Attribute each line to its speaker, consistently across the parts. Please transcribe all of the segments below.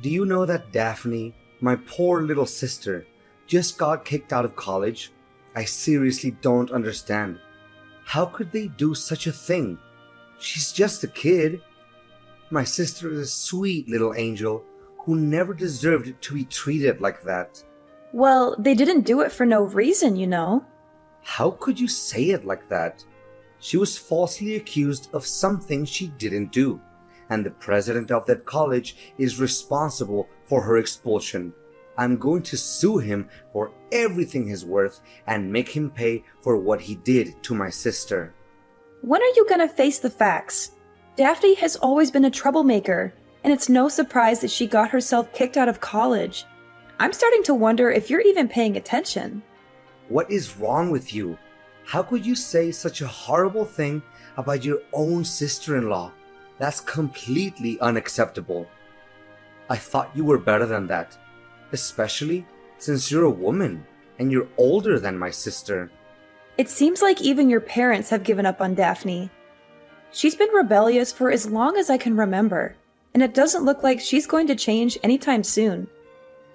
Speaker 1: Do you know that Daphne, my poor little sister, just got kicked out of college? I seriously don't understand. How could they do such a thing? She's just a kid. My sister is a sweet little angel who never deserved to be treated like that.
Speaker 2: Well, they didn't do it for no reason, you know.
Speaker 1: How could you say it like that? She was falsely accused of something she didn't do, and the president of that college is responsible for her expulsion. I'm going to sue him for everything he's worth and make him pay for what he did to my sister.
Speaker 2: When are you gonna face the facts? Daphne has always been a troublemaker, and it's no surprise that she got herself kicked out of college. I'm starting to wonder if you're even paying attention.
Speaker 1: What is wrong with you? How could you say such a horrible thing about your own sister-in-law? That's completely unacceptable. I thought you were better than that, especially since you're a woman and you're older than my sister.
Speaker 2: It seems like even your parents have given up on Daphne. She's been rebellious for as long as I can remember, and it doesn't look like she's going to change anytime soon.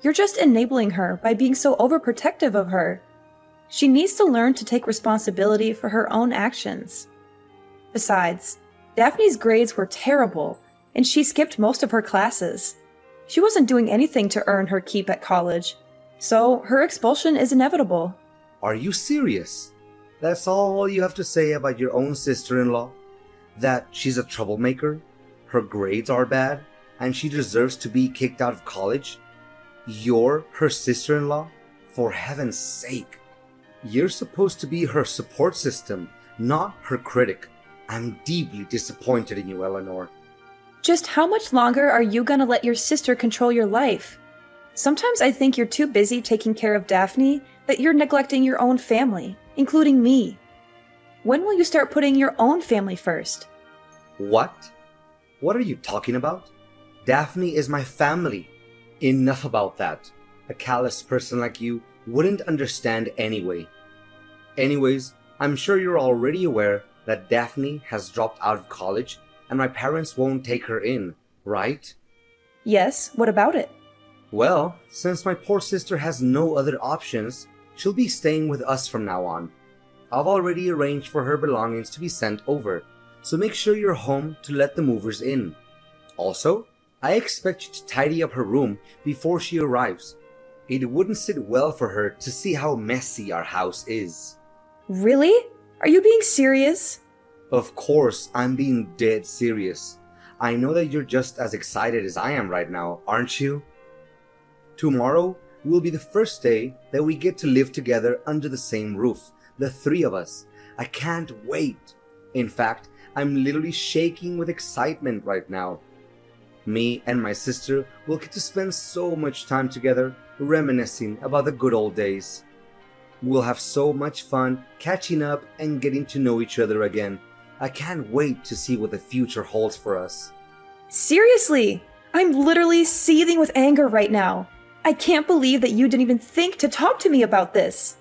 Speaker 2: You're just enabling her by being so overprotective of her. She needs to learn to take responsibility for her own actions. Besides, Daphne's grades were terrible, and she skipped most of her classes. She wasn't doing anything to earn her keep at college, so her expulsion is inevitable.
Speaker 1: Are you serious? That's all you have to say about your own sister-in-law? That she's a troublemaker, her grades are bad, and she deserves to be kicked out of college? You're her sister-in-law? For heaven's sake! You're supposed to be her support system, not her critic. I'm deeply disappointed in you, Eleanor.
Speaker 2: Just how much longer are you gonna let your sister control your life? Sometimes I think you're too busy taking care of Daphne that you're neglecting your own family, including me. When will you start putting your own family first?
Speaker 1: What? What are you talking about? Daphne is my family. Enough about that. A callous person like you wouldn't understand anyway. Anyways, I'm sure you're already aware that Daphne has dropped out of college and my parents won't take her in, right?
Speaker 2: Yes, what about it?
Speaker 1: Well, since my poor sister has no other options, she'll be staying with us from now on. I've already arranged for her belongings to be sent over, so make sure you're home to let the movers in. Also, I expect you to tidy up her room before she arrives. It wouldn't sit well for her to see how messy our house is.
Speaker 2: Really? Are you being serious?
Speaker 1: Of course, I'm being dead serious. I know that you're just as excited as I am right now, aren't you? Tomorrow will be the first day that we get to live together under the same roof, the three of us. I can't wait. In fact, I'm literally shaking with excitement right now. Me and my sister will get to spend so much time together reminiscing about the good old days. We'll have so much fun catching up and getting to know each other again. I can't wait to see what the future holds for us.
Speaker 2: Seriously, I'm literally seething with anger right now. I can't believe that you didn't even think to talk to me about this.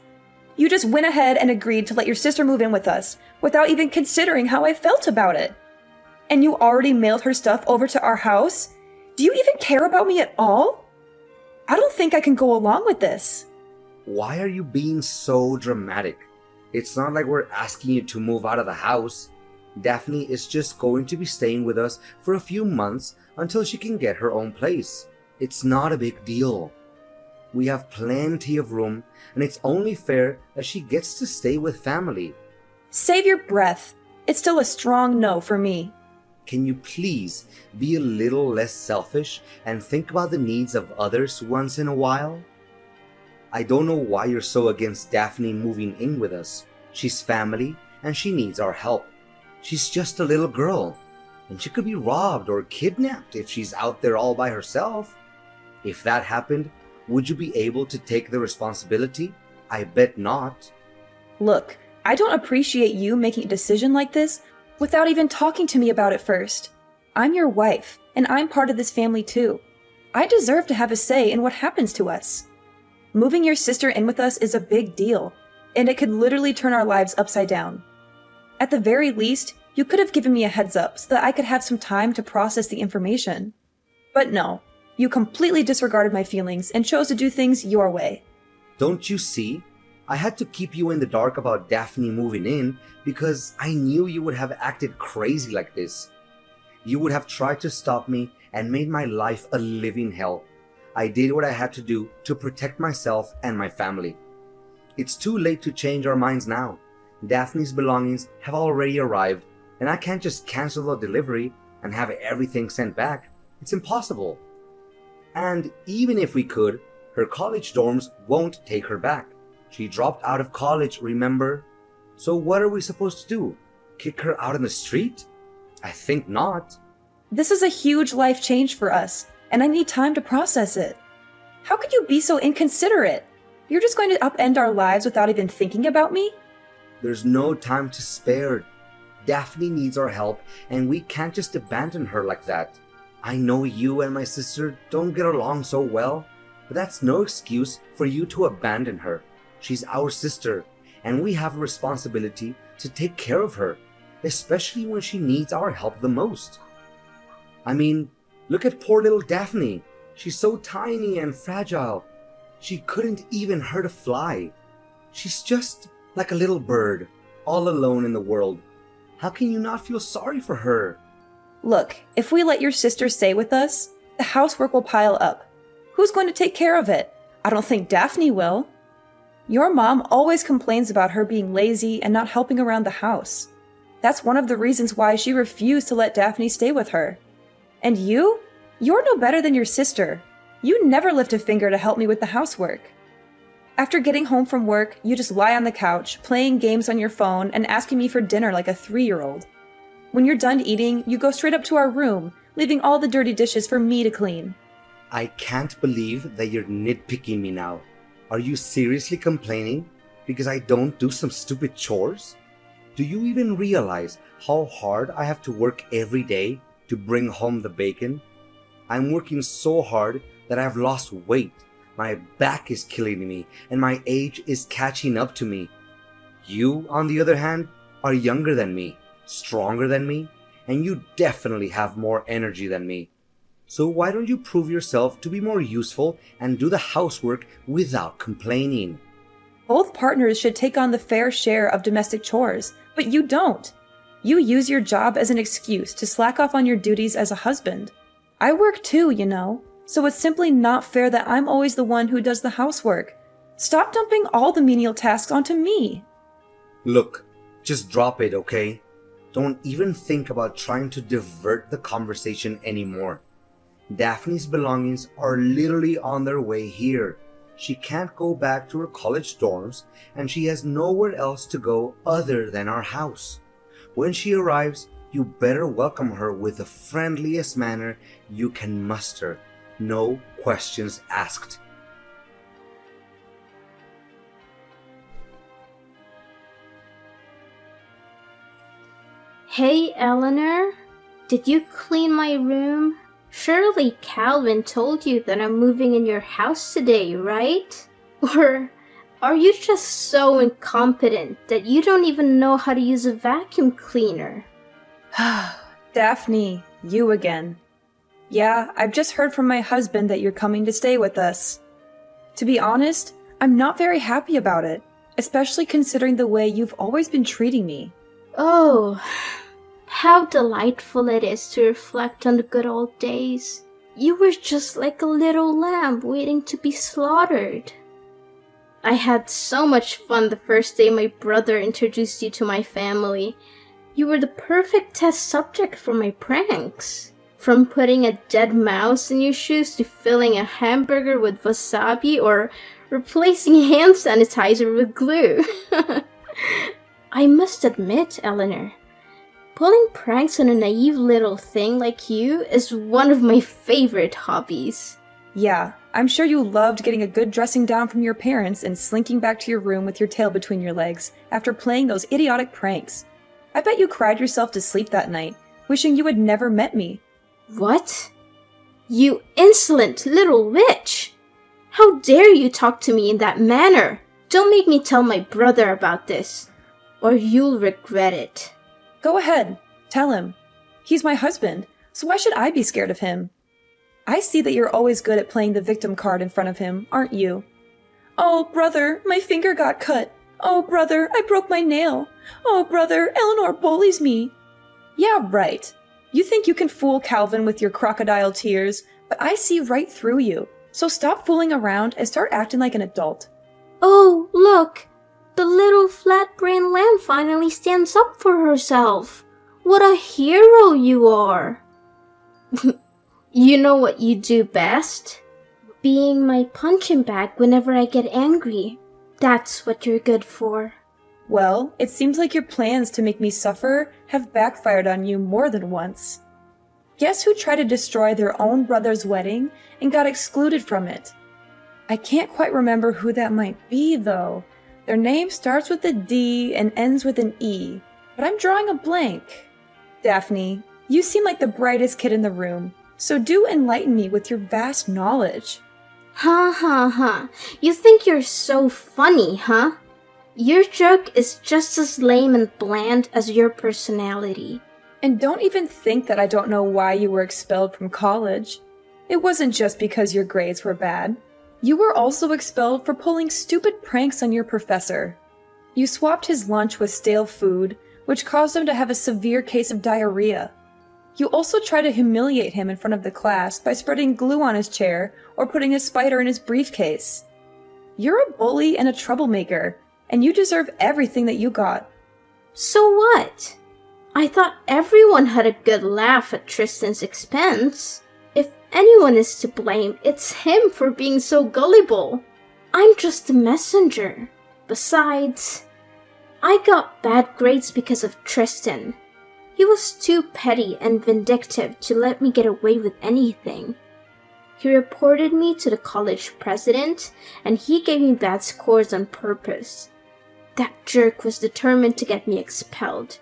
Speaker 2: You just went ahead and agreed to let your sister move in with us without even considering how I felt about it. And you already mailed her stuff over to our house? Do you even care about me at all? I don't think I can go along with this.
Speaker 1: Why are you being so dramatic? It's not like we're asking you to move out of the house. Daphne is just going to be staying with us for a few months until she can get her own place. It's not a big deal. We have plenty of room, and it's only fair that she gets to stay with family.
Speaker 2: Save your breath. It's still a strong no for me.
Speaker 1: Can you please be a little less selfish and think about the needs of others once in a while? I don't know why you're so against Daphne moving in with us. She's family and she needs our help. She's just a little girl, and she could be robbed or kidnapped if she's out there all by herself. If that happened, would you be able to take the responsibility? I bet not.
Speaker 2: Look, I don't appreciate you making a decision like this without even talking to me about it first. I'm your wife, and I'm part of this family too. I deserve to have a say in what happens to us. Moving your sister in with us is a big deal, and it could literally turn our lives upside down. At the very least, you could have given me a heads up so that I could have some time to process the information. But no, You completely disregarded my feelings and chose to do things your way.
Speaker 1: Don't you see? I had to keep you in the dark about Daphne moving in because I knew you would have acted crazy like this. You would have tried to stop me and made my life a living hell. I did what I had to do to protect myself and my family. It's too late to change our minds now. Daphne's belongings have already arrived, and I can't just cancel the delivery and have everything sent back. It's impossible. And even if we could, her college dorms won't take her back. She dropped out of college, remember? So what are we supposed to do? Kick her out in the street? I think not.
Speaker 2: This is a huge life change for us, and I need time to process it. How could you be so inconsiderate? You're just going to upend our lives without even thinking about me?
Speaker 1: There's no time to spare. Daphne needs our help, and we can't just abandon her like that. I know you and my sister don't get along so well, but that's no excuse for you to abandon her. She's our sister, and we have a responsibility to take care of her, especially when she needs our help the most. I mean, look at poor little Daphne. She's so tiny and fragile. She couldn't even hurt a fly. She's just like a little bird, all alone in the world. How can you not feel sorry for her?
Speaker 2: Look, if we let your sister stay with us, the housework will pile up. Who's going to take care of it? I don't think Daphne will. Your mom always complains about her being lazy and not helping around the house. That's one of the reasons why she refused to let Daphne stay with her. And you? You're no better than your sister. You never lift a finger to help me with the housework. After getting home from work, you just lie on the couch, playing games on your phone and asking me for dinner like a 3-year-old. When you're done eating, you go straight up to our room, leaving all the dirty dishes for me to clean.
Speaker 1: I can't believe that you're nitpicking me now. Are you seriously complaining because I don't do some stupid chores? Do you even realize how hard I have to work every day to bring home the bacon? I'm working so hard that I've lost weight. My back is killing me and my age is catching up to me. You, on the other hand, are younger than me, stronger than me, and you definitely have more energy than me. So why don't you prove yourself to be more useful and do the housework without complaining?
Speaker 2: Both partners should take on the fair share of domestic chores, but you don't. You use your job as an excuse to slack off on your duties as a husband. I work too, you know, so it's simply not fair that I'm always the one who does the housework. Stop dumping all the menial tasks onto me.
Speaker 1: Look, just drop it, okay? Don't even think about trying to divert the conversation anymore. Daphne's belongings are literally on their way here. She can't go back to her college dorms, and she has nowhere else to go other than our house. When she arrives, you better welcome her with the friendliest manner you can muster. No questions asked.
Speaker 3: Hey, Eleanor, did you clean my room? Surely Calvin told you that I'm moving in your house today, right? Or are you just so incompetent that you don't even know how to use a vacuum cleaner?
Speaker 2: Daphne, you again. Yeah, I've just heard from my husband that you're coming to stay with us. To be honest, I'm not very happy about it, especially considering the way you've always been treating me.
Speaker 3: Oh, how delightful it is to reflect on the good old days. You were just like a little lamb waiting to be slaughtered. I had so much fun the first day my brother introduced you to my family. You were the perfect test subject for my pranks. From putting a dead mouse in your shoes to filling a hamburger with wasabi or replacing hand sanitizer with glue. I must admit, Eleanor, pulling pranks on a naive little thing like you is one of my favorite hobbies.
Speaker 2: Yeah, I'm sure you loved getting a good dressing down from your parents and slinking back to your room with your tail between your legs after playing those idiotic pranks. I bet you cried yourself to sleep that night, wishing you had never met me.
Speaker 3: What? You insolent little witch! How dare you talk to me in that manner? Don't make me tell my brother about this, or you'll regret it.
Speaker 2: Go ahead, tell him. He's my husband, so why should I be scared of him? I see that you're always good at playing the victim card in front of him, aren't you? Oh, brother, my finger got cut. Oh, brother, I broke my nail. Oh, brother, Eleanor bullies me. Yeah, right. You think you can fool Calvin with your crocodile tears, but I see right through you. So stop fooling around and start acting like an adult.
Speaker 3: Oh, look! The little flat-brained lamb finally stands up for herself. What a hero you are! You know what you do best? Being my punching bag whenever I get angry. That's what you're good for.
Speaker 2: Well, it seems like your plans to make me suffer have backfired on you more than once. Guess who tried to destroy their own brother's wedding and got excluded from it? I can't quite remember who that might be, though. Their name starts with a D and ends with an E, but I'm drawing a blank. Daphne, you seem like the brightest kid in the room, so do enlighten me with your vast knowledge.
Speaker 3: Ha ha ha. You think you're so funny, huh? Your joke is just as lame and bland as your personality.
Speaker 2: And don't even think that I don't know why you were expelled from college. It wasn't just because your grades were bad. You were also expelled for pulling stupid pranks on your professor. You swapped his lunch with stale food, which caused him to have a severe case of diarrhea. You also tried to humiliate him in front of the class by spreading glue on his chair or putting a spider in his briefcase. You're a bully and a troublemaker, and you deserve everything that you got.
Speaker 3: So what? I thought everyone had a good laugh at Tristan's expense. If anyone is to blame, it's him for being so gullible. I'm just a messenger. Besides, I got bad grades because of Tristan. He was too petty and vindictive to let me get away with anything. He reported me to the college president, and he gave me bad scores on purpose. That jerk was determined to get me expelled,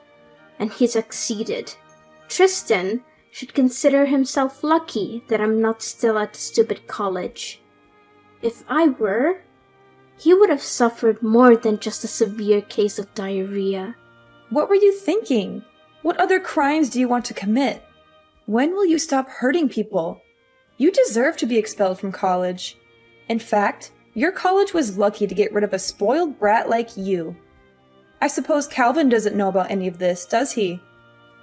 Speaker 3: and he succeeded. Tristan should consider himself lucky that I'm not still at the stupid college. If I were, he would have suffered more than just a severe case of diarrhea.
Speaker 2: What were you thinking? What other crimes do you want to commit? When will you stop hurting people? You deserve to be expelled from college. In fact, your college was lucky to get rid of a spoiled brat like you. I suppose Calvin doesn't know about any of this, does he?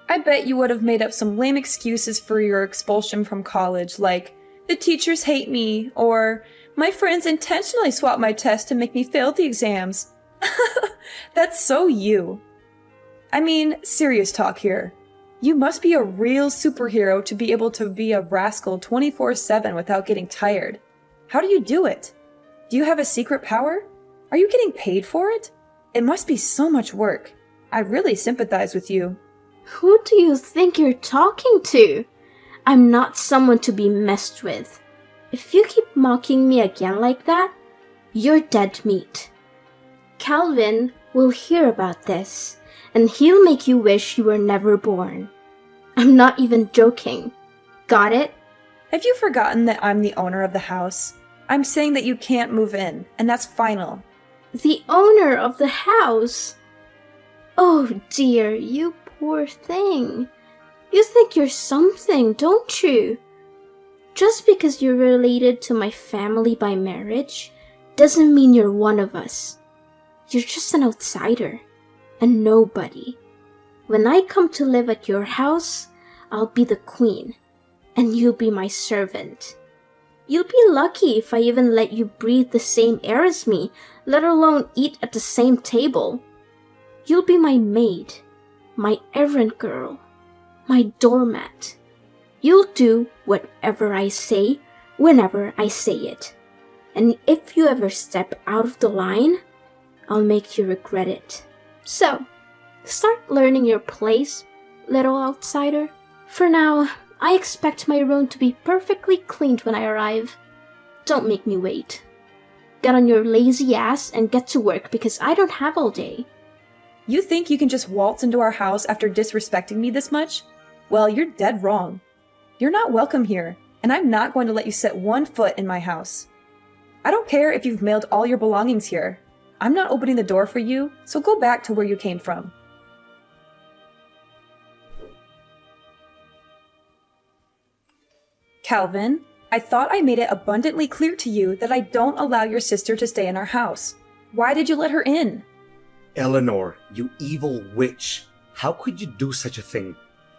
Speaker 2: I bet you would have made up some lame excuses for your expulsion from college, like, the teachers hate me, or, my friends intentionally swapped my test to make me fail the exams. That's so you. I mean, serious talk here. You must be a real superhero to be able to be a rascal 24/7 without getting tired. How do you do it? Do you have a secret power? Are you getting paid for it? It must be so much work. I really sympathize with you.
Speaker 3: Who do you think you're talking to? I'm not someone to be messed with. If you keep mocking me again like that, you're dead meat. Calvin will hear about this, and he'll make you wish you were never born. I'm not even joking. Got it?
Speaker 2: Have you forgotten that I'm the owner of the house? I'm saying that you can't move in, and that's final.
Speaker 3: The owner of the house? Oh dear, you poor thing. You think you're something, don't you? Just because you're related to my family by marriage doesn't mean you're one of us. You're just an outsider, a nobody. When I come to live at your house, I'll be the queen, and you'll be my servant. You'll be lucky if I even let you breathe the same air as me, let alone eat at the same table. You'll be my maid, my errand girl, my doormat. You'll do whatever I say, whenever I say it. And if you ever step out of the line, I'll make you regret it. So, start learning your place, little outsider. For now, I expect my room to be perfectly cleaned when I arrive. Don't make me wait. Get on your lazy ass and get to work because I don't have all day.
Speaker 2: You think you can just waltz into our house after disrespecting me this much? Well, you're dead wrong. You're not welcome here, and I'm not going to let you set one foot in my house. I don't care if you've mailed all your belongings here. I'm not opening the door for you, so go back to where you came from. Calvin, I thought I made it abundantly clear to you that I don't allow your sister to stay in our house. Why did you let her in?
Speaker 1: Eleanor, you evil witch. How could you do such a thing?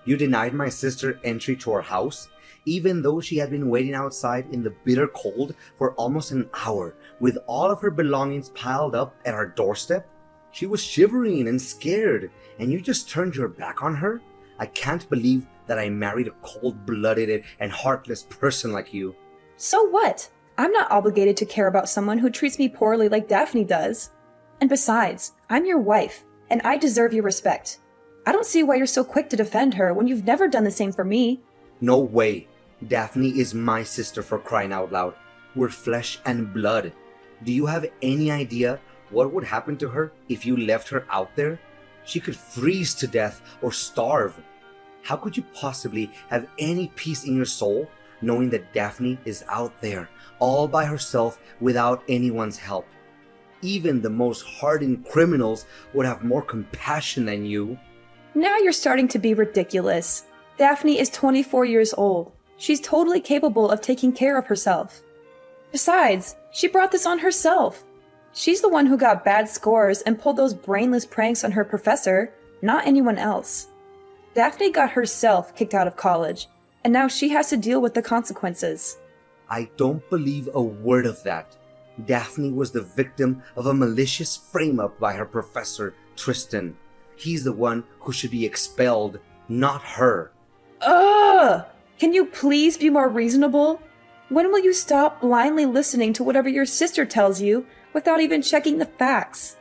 Speaker 1: You denied my sister entry to our house, even though she had been waiting outside in the bitter cold for almost an hour with all of her belongings piled up at our doorstep. She was shivering and scared, and you just turned your back on her? I can't believe that I married a cold-blooded and heartless person like you.
Speaker 2: So what? I'm not obligated to care about someone who treats me poorly like Daphne does. And besides, I'm your wife, and I deserve your respect. I don't see why you're so quick to defend her when you've never done the same for me.
Speaker 1: No way. Daphne is my sister, for crying out loud. We're flesh and blood. Do you have any idea what would happen to her if you left her out there? She could freeze to death or starve. How could you possibly have any peace in your soul knowing that Daphne is out there all by herself without anyone's help? Even the most hardened criminals would have more compassion than you.
Speaker 2: Now you're starting to be ridiculous. Daphne is 24 years old. She's totally capable of taking care of herself. Besides, she brought this on herself. She's the one who got bad scores and pulled those brainless pranks on her professor, not anyone else. Daphne got herself kicked out of college, and now she has to deal with the consequences.
Speaker 1: I don't believe a word of that. Daphne was the victim of a malicious frame-up by her professor, Tristan. He's the one who should be expelled, not her.
Speaker 2: Ugh! Can you please be more reasonable? When will you stop blindly listening to whatever your sister tells you without even checking the facts?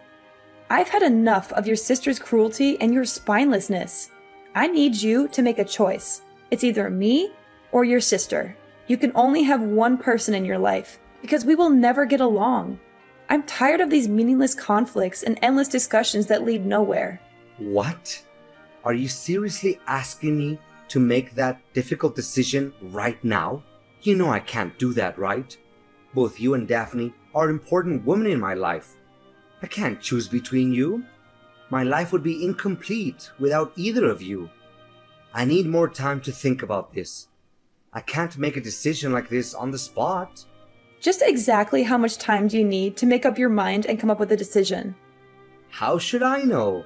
Speaker 2: I've had enough of your sister's cruelty and your spinelessness. I need you to make a choice. It's either me or your sister. You can only have one person in your life, because we will never get along. I'm tired of these meaningless conflicts and endless discussions that lead nowhere.
Speaker 1: What? Are you seriously asking me to make that difficult decision right now? You know I can't do that, right? Both you and Daphne are important women in my life. I can't choose between you. My life would be incomplete without either of you. I need more time to think about this. I can't make a decision like this on the spot.
Speaker 2: Just exactly how much time do you need to make up your mind and come up with a decision?
Speaker 1: How should I know?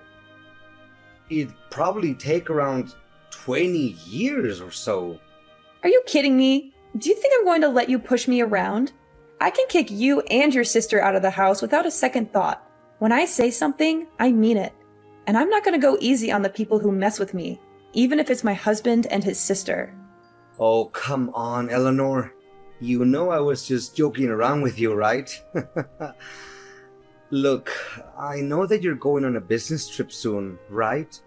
Speaker 1: It'd probably take around 20 years or so.
Speaker 2: Are you kidding me? Do you think I'm going to let you push me around? I can kick you and your sister out of the house without a second thought. When I say something, I mean it. And I'm not going to go easy on the people who mess with me, even if it's my husband and his sister.
Speaker 1: Oh, come on, Eleanor. You know I was just joking around with you, right? Look, I know that you're going on a business trip soon, right?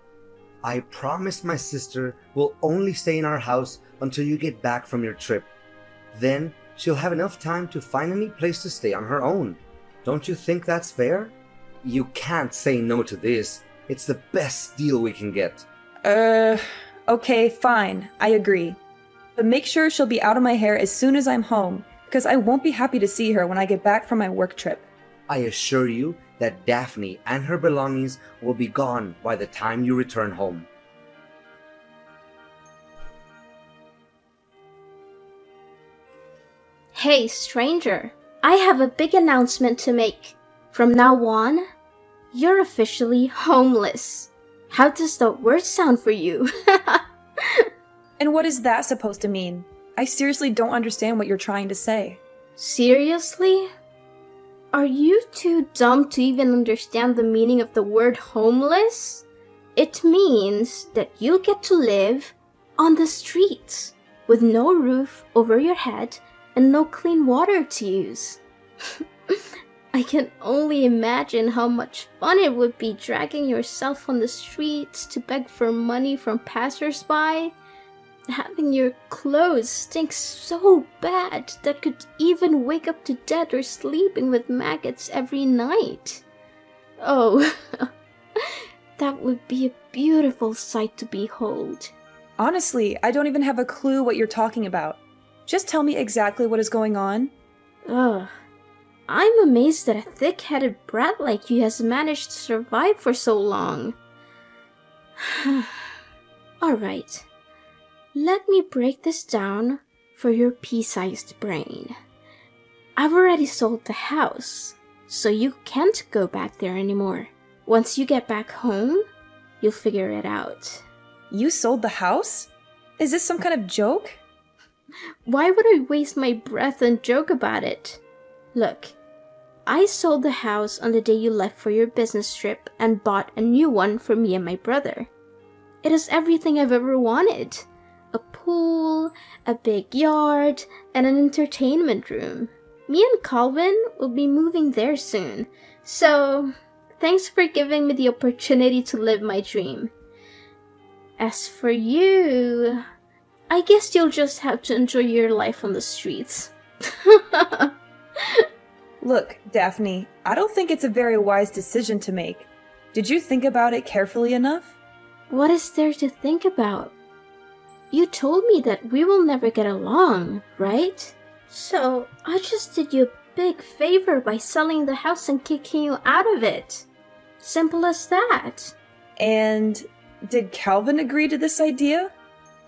Speaker 1: I promised my sister will only stay in our house until you get back from your trip. Then she'll have enough time to find any place to stay on her own. Don't you think that's fair? You can't say no to this. It's the best deal we can get.
Speaker 2: Okay, fine. I agree. But make sure she'll be out of my hair as soon as I'm home, because I won't be happy to see her when I get back from my work trip.
Speaker 1: I assure you that Daphne and her belongings will be gone by the time you return home.
Speaker 3: Hey, stranger. I have a big announcement to make. From now on, you're officially homeless. How does that word sound for you?
Speaker 2: And what is that supposed to mean? I seriously don't understand what you're trying to say.
Speaker 3: Seriously? Are you too dumb to even understand the meaning of the word homeless? It means that you get to live on the streets with no roof over your head and no clean water to use. I can only imagine how much fun it would be dragging yourself on the streets to beg for money from passersby. Having your clothes stink so bad that could even wake up to death or sleeping with maggots every night. Oh, that would be a beautiful sight to behold.
Speaker 2: Honestly, I don't even have a clue what you're talking about. Just tell me exactly what is going on.
Speaker 3: Ugh. I'm amazed that a thick-headed brat like you has managed to survive for so long. Alright. Let me break this down for your pea-sized brain. I've already sold the house, so you can't go back there anymore. Once you get back home, you'll figure it out.
Speaker 2: You sold the house? Is this some kind of joke?
Speaker 3: Why would I waste my breath and joke about it? Look, I sold the house on the day you left for your business trip and bought a new one for me and my brother. It has everything I've ever wanted. A pool, a big yard, and an entertainment room. Me and Calvin will be moving there soon, so thanks for giving me the opportunity to live my dream. As for you, I guess you'll just have to enjoy your life on the streets.
Speaker 2: Look, Daphne, I don't think it's a very wise decision to make. Did you think about it carefully enough?
Speaker 3: What is there to think about? You told me that we will never get along, right? So I just did you a big favor by selling the house and kicking you out of it. Simple as that.
Speaker 2: And did Calvin agree to this idea?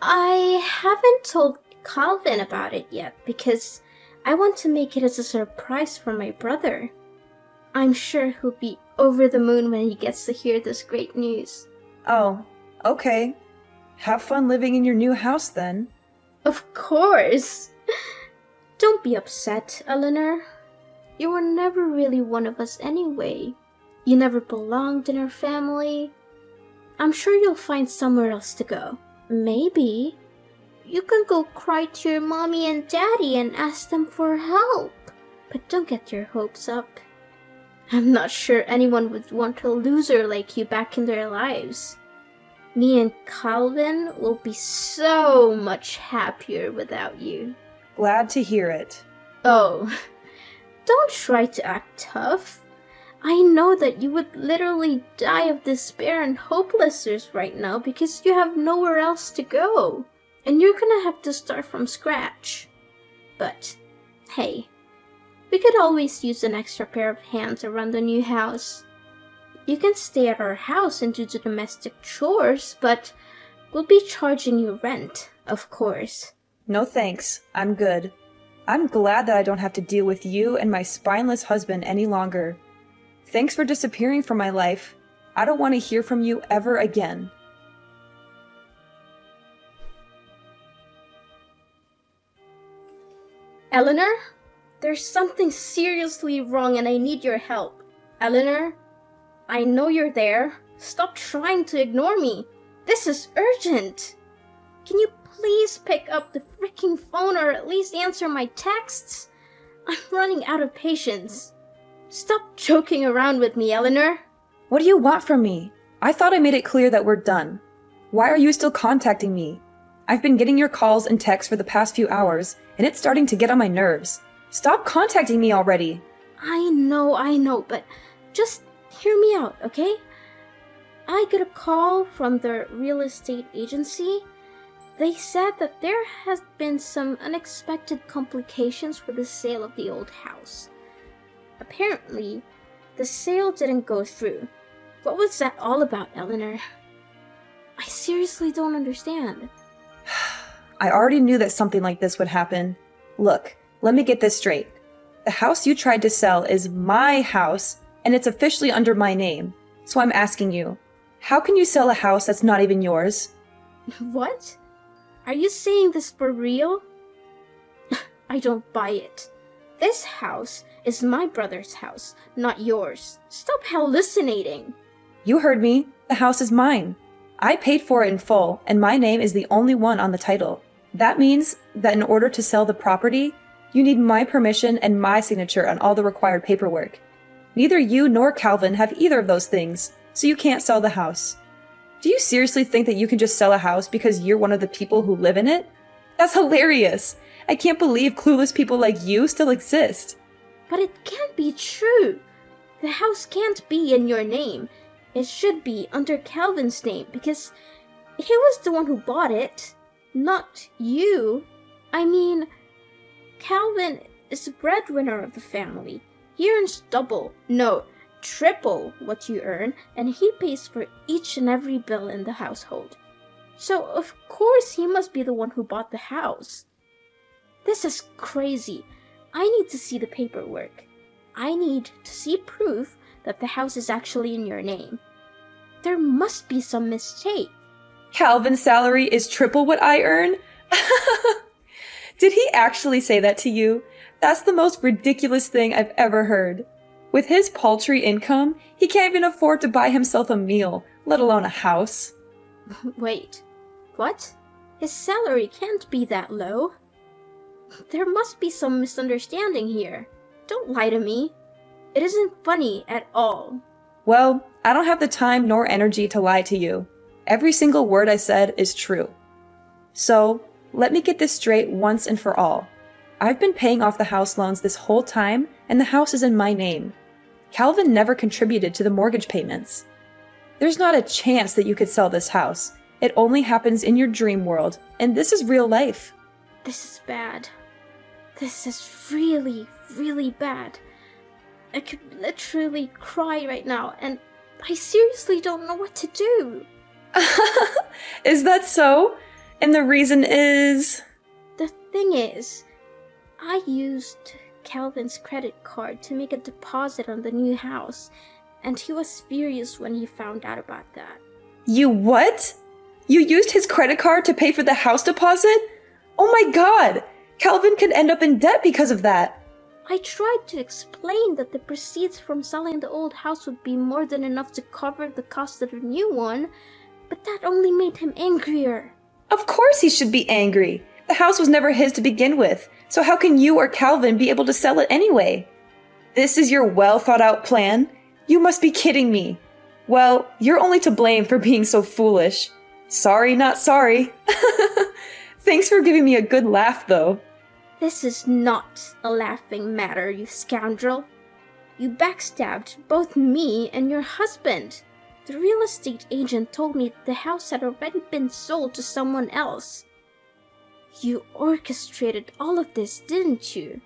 Speaker 3: I haven't told Calvin about it yet because I want to make it as a surprise for my brother. I'm sure he'll be over the moon when he gets to hear this great news.
Speaker 2: Oh, okay. Have fun living in your new house then.
Speaker 3: Of course! Don't be upset, Eleanor. You were never really one of us anyway. You never belonged in our family. I'm sure you'll find somewhere else to go. Maybe you can go cry to your mommy and daddy and ask them for help. But don't get your hopes up. I'm not sure anyone would want a loser like you back in their lives. Me and Calvin will be so much happier without you.
Speaker 2: Glad to hear it.
Speaker 3: Oh, don't try to act tough. I know that you would literally die of despair and hopelessness right now because you have nowhere else to go. And you're gonna have to start from scratch. But, hey, we could always use an extra pair of hands around the new house. You can stay at our house and do the domestic chores, but we'll be charging you rent, of course.
Speaker 2: No thanks, I'm good. I'm glad that I don't have to deal with you and my spineless husband any longer. Thanks for disappearing from my life. I don't want to hear from you ever again.
Speaker 3: Eleanor, there's something seriously wrong and I need your help. Eleanor, I know you're there. Stop trying to ignore me. This is urgent. Can you please pick up the freaking phone or at least answer my texts? I'm running out of patience. Stop joking around with me, Eleanor.
Speaker 2: What do you want from me? I thought I made it clear that we're done. Why are you still contacting me? I've been getting your calls and texts for the past few hours, and it's starting to get on my nerves. Stop contacting me already.
Speaker 3: I know, but just hear me out, okay? I got a call from the real estate agency. They said that there has been some unexpected complications with the sale of the old house. Apparently, the sale didn't go through. What was that all about, Eleanor? I seriously don't understand.
Speaker 2: I already knew that something like this would happen. Look, let me get this straight. The house you tried to sell is my house, and it's officially under my name. So I'm asking you, how can you sell a house that's not even yours?
Speaker 3: What? Are you saying this for real? I don't buy it. This house is my brother's house, not yours. Stop hallucinating.
Speaker 2: You heard me. The house is mine. I paid for it in full, and my name is the only one on the title. That means that in order to sell the property, you need my permission and my signature on all the required paperwork. Neither you nor Calvin have either of those things, so you can't sell the house. Do you seriously think that you can just sell a house because you're one of the people who live in it? That's hilarious! I can't believe clueless people like you still exist.
Speaker 3: But it can't be true. The house can't be in your name. It should be under Calvin's name because he was the one who bought it, not you. I mean, Calvin is the breadwinner of the family. He earns double, no, triple what you earn, and he pays for each and every bill in the household. So, of course, he must be the one who bought the house. This is crazy. I need to see the paperwork. I need to see proof that the house is actually in your name. There must be some mistake.
Speaker 2: Calvin's salary is triple what I earn? Did he actually say that to you? That's the most ridiculous thing I've ever heard. With his paltry income, he can't even afford to buy himself a meal, let alone a house.
Speaker 3: Wait, what? His salary can't be that low. There must be some misunderstanding here. Don't lie to me. It isn't funny at all.
Speaker 2: Well, I don't have the time nor energy to lie to you. Every single word I said is true. So, let me get this straight once and for all. I've been paying off the house loans this whole time, and the house is in my name. Calvin never contributed to the mortgage payments. There's not a chance that you could sell this house. It only happens in your dream world, and this is real life.
Speaker 3: This is bad. This is really, really bad. I could literally cry right now, and I seriously don't know what to do.
Speaker 2: Is that so? And the reason is...
Speaker 3: The thing is, I used Calvin's credit card to make a deposit on the new house, and he was furious when he found out about that.
Speaker 2: You what? You used his credit card to pay for the house deposit? Oh my god! Calvin could end up in debt because of that.
Speaker 3: I tried to explain that the proceeds from selling the old house would be more than enough to cover the cost of the new one, but that only made him angrier.
Speaker 2: Of course he should be angry. The house was never his to begin with, so how can you or Calvin be able to sell it anyway? This is your well-thought-out plan? You must be kidding me. Well, you're only to blame for being so foolish. Sorry, not sorry. Thanks for giving me a good laugh, though.
Speaker 3: This is not a laughing matter, you scoundrel. You backstabbed both me and your husband. The real estate agent told me the house had already been sold to someone else. You orchestrated all of this, didn't you?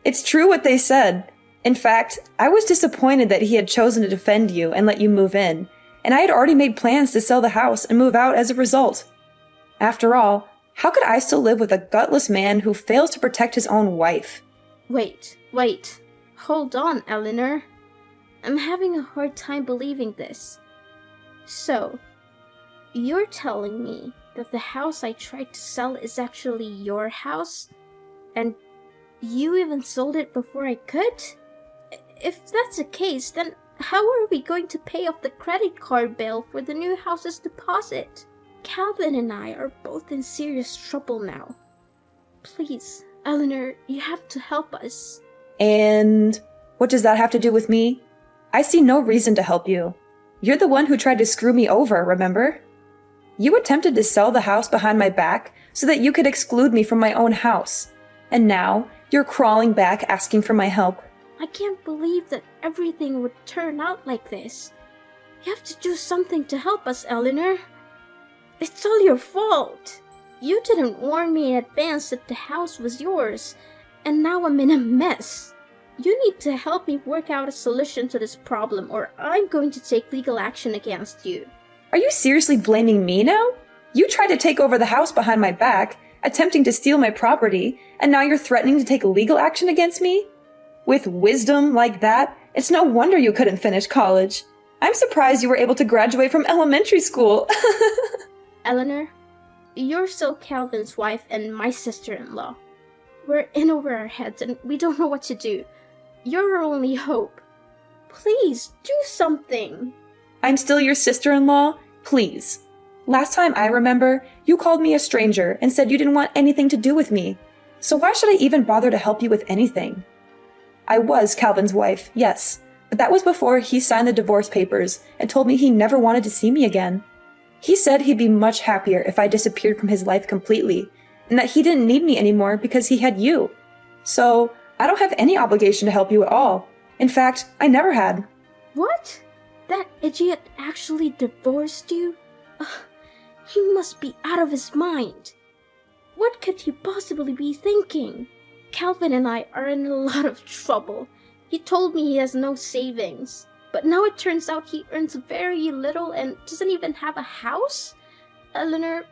Speaker 2: It's true what they said. In fact, I was disappointed that he had chosen to defend you and let you move in, and I had already made plans to sell the house and move out as a result. After all, how could I still live with a gutless man who fails to protect his own wife?
Speaker 3: Wait. Hold on, Eleanor. I'm having a hard time believing this. So, you're telling me that the house I tried to sell is actually your house? And you even sold it before I could? If that's the case, then how are we going to pay off the credit card bill for the new house's deposit? Calvin and I are both in serious trouble now. Please, Eleanor, you have to help us.
Speaker 2: And what does that have to do with me? I see no reason to help you. You're the one who tried to screw me over, remember? You attempted to sell the house behind my back so that you could exclude me from my own house. And now, you're crawling back asking for my help.
Speaker 3: I can't believe that everything would turn out like this. You have to do something to help us, Eleanor. It's all your fault. You didn't warn me in advance that the house was yours, and now I'm in a mess. You need to help me work out a solution to this problem, or I'm going to take legal action against you.
Speaker 2: Are you seriously blaming me now? You tried to take over the house behind my back, attempting to steal my property, and now you're threatening to take legal action against me? With wisdom like that, it's no wonder you couldn't finish college. I'm surprised you were able to graduate from elementary school.
Speaker 3: Eleanor, you're still Calvin's wife and my sister-in-law. We're in over our heads and we don't know what to do. You're our only hope. Please, do something.
Speaker 2: I'm still your sister-in-law? Please. Last time I remember, you called me a stranger and said you didn't want anything to do with me. So why should I even bother to help you with anything? I was Calvin's wife, yes, but that was before he signed the divorce papers and told me he never wanted to see me again. He said he'd be much happier if I disappeared from his life completely, and that he didn't need me anymore because he had you. So, I don't have any obligation to help you at all. In fact, I never had.
Speaker 3: What? That idiot actually divorced you? Ugh, he must be out of his mind. What could he possibly be thinking? Calvin and I are in a lot of trouble. He told me he has no savings. But now it turns out he earns very little and doesn't even have a house? Eleanor,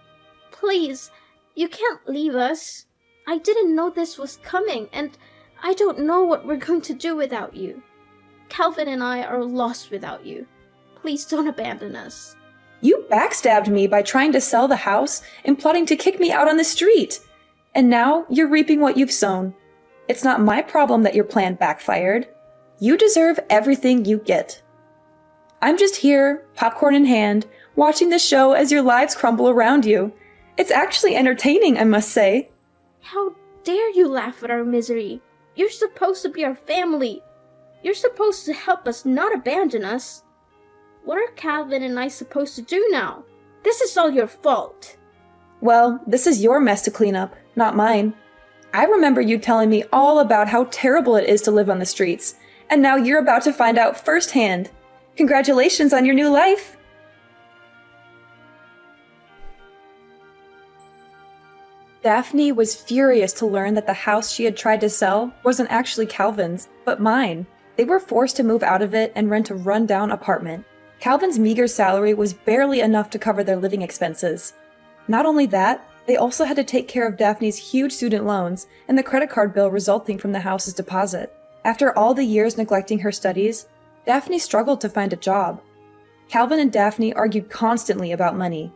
Speaker 3: please, you can't leave us. I didn't know this was coming, and I don't know what we're going to do without you. Calvin and I are lost without you. Please don't abandon us.
Speaker 2: You backstabbed me by trying to sell the house and plotting to kick me out on the street. And now you're reaping what you've sown. It's not my problem that your plan backfired. You deserve everything you get. I'm just here, popcorn in hand, watching the show as your lives crumble around you. It's actually entertaining, I must say.
Speaker 3: How dare you laugh at our misery? You're supposed to be our family. You're supposed to help us, not abandon us. What are Calvin and I supposed to do now? This is all your fault.
Speaker 2: Well, this is your mess to clean up, not mine. I remember you telling me all about how terrible it is to live on the streets, and now you're about to find out firsthand. Congratulations on your new life! Daphne was furious to learn that the house she had tried to sell wasn't actually Calvin's, but mine. They were forced to move out of it and rent a run-down apartment. Calvin's meager salary was barely enough to cover their living expenses. Not only that, they also had to take care of Daphne's huge student loans and the credit card bill resulting from the house's deposit. After all the years neglecting her studies, Daphne struggled to find a job. Calvin and Daphne argued constantly about money.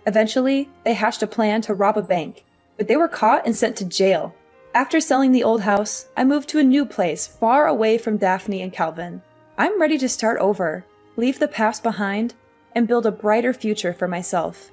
Speaker 2: Eventually, they hatched a plan to rob a bank, but they were caught and sent to jail. After selling the old house, I moved to a new place far away from Daphne and Calvin. I'm ready to start over, leave the past behind, and build a brighter future for myself.